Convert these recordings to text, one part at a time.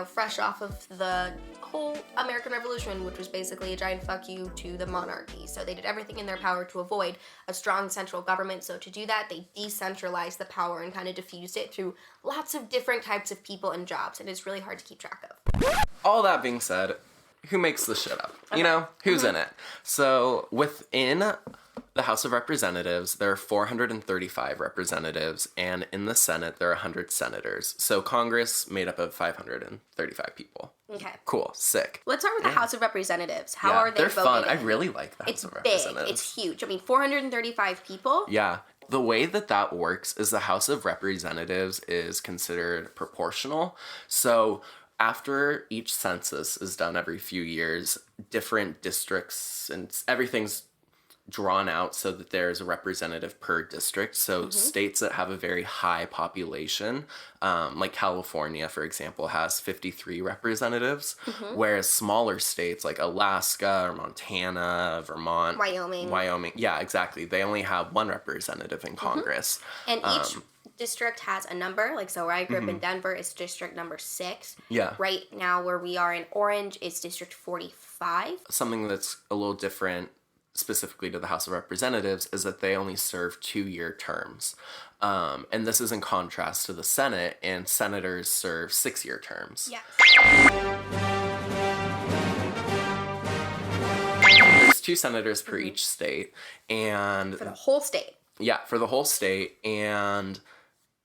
fresh off of the whole American Revolution, which was basically a giant fuck you to the monarchy. So they did everything in their power to avoid a strong central government. So to do that, they decentralized the power and kind of diffused it through lots of different types of people and jobs, and it's really hard to keep track of. All that being said, who makes this shit up? Okay. Who's in it? So within the House of Representatives, there are 435 representatives, and in the Senate, there are 100 senators. So Congress made up of 535 people. Okay. Cool. Sick. Let's start with the House of Representatives. How are they they're voting? Fun. I really like the House of Representatives. It's huge. 435 people. Yeah. The way that works is the House of Representatives is considered proportional. So after each census is done every few years, different districts and everything's drawn out so that there's a representative per district. So states that have a very high population, like California, for example, has 53 representatives, whereas smaller states like Alaska or Montana, Vermont, Wyoming, yeah, exactly. They only have one representative in Congress. And each district has a number. Like, so where I grew up in Denver, it's district number 6. Yeah. Right now where we are in Orange, it's district 45. Something that's a little different specifically to the House of Representatives is that they only serve 2-year terms. And this is in contrast to the Senate, and senators serve 6-year terms. Yes. There's 2 senators per each state, and for the whole state. Yeah, for the whole state, and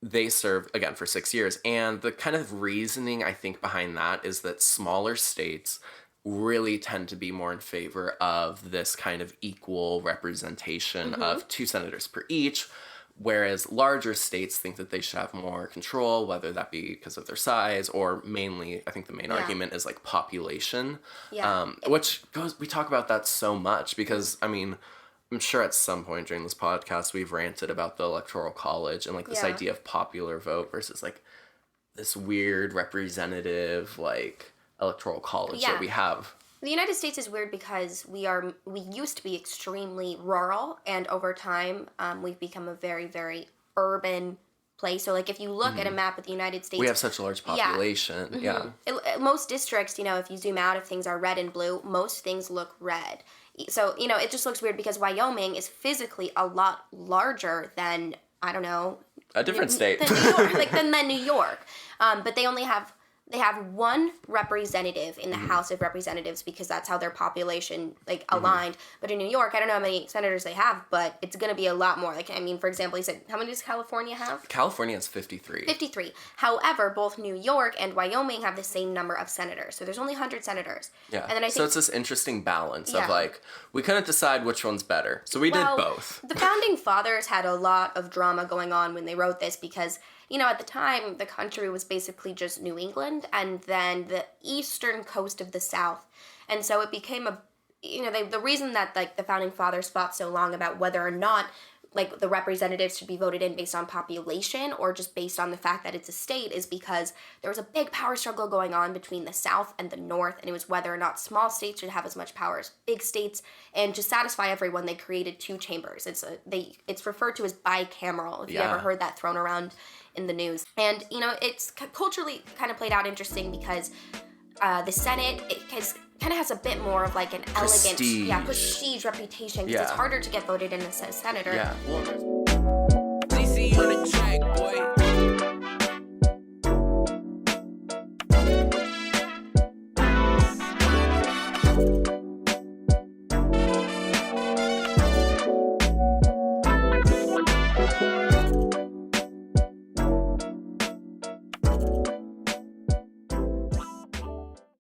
they serve, again, for 6 years. And the kind of reasoning, I think, behind that is that smaller states really tend to be more in favor of this kind of equal representation of 2 senators per each, whereas larger states think that they should have more control, whether that be because of their size or mainly, I think the main argument is like population, which we talk about that so much because, I mean, I'm sure at some point during this podcast we've ranted about the Electoral College and like this idea of popular vote versus like this weird representative like Electoral College that we have. The United States is weird because we used to be extremely rural, and over time we've become a very, very urban place. So like if you look at a map of the United States, we have such a large population. Most districts, if you zoom out, if things are red and blue, most things look red. So it just looks weird because Wyoming is physically a lot larger than, I don't know, a different state than New York, than New York, but they only have one representative in the House of Representatives because that's how their population aligned. But in New York, I don't know how many senators they have, but it's going to be a lot more. For example, you said, how many does California have? California has 53. 53. However, both New York and Wyoming have the same number of senators. So there's only 100 senators. Yeah. And then I think, so it's this interesting balance of we couldn't decide which one's better. So we did both. The Founding Fathers had a lot of drama going on when they wrote this because at the time, the country was basically just New England and then the eastern coast of the South. And so it became the reason that, the Founding Fathers fought so long about whether or not, the representatives should be voted in based on population or just based on the fact that it's a state is because there was a big power struggle going on between the South and the North, and it was whether or not small states should have as much power as big states. And to satisfy everyone, they created 2 chambers. It's referred to as bicameral, if you ever heard that thrown around in the news. And, it's culturally kind of played out interesting because the Senate, kind of has a bit more of an prestige. prestige reputation because it's harder to get voted in as a senator. Yeah. DC on the track, boy.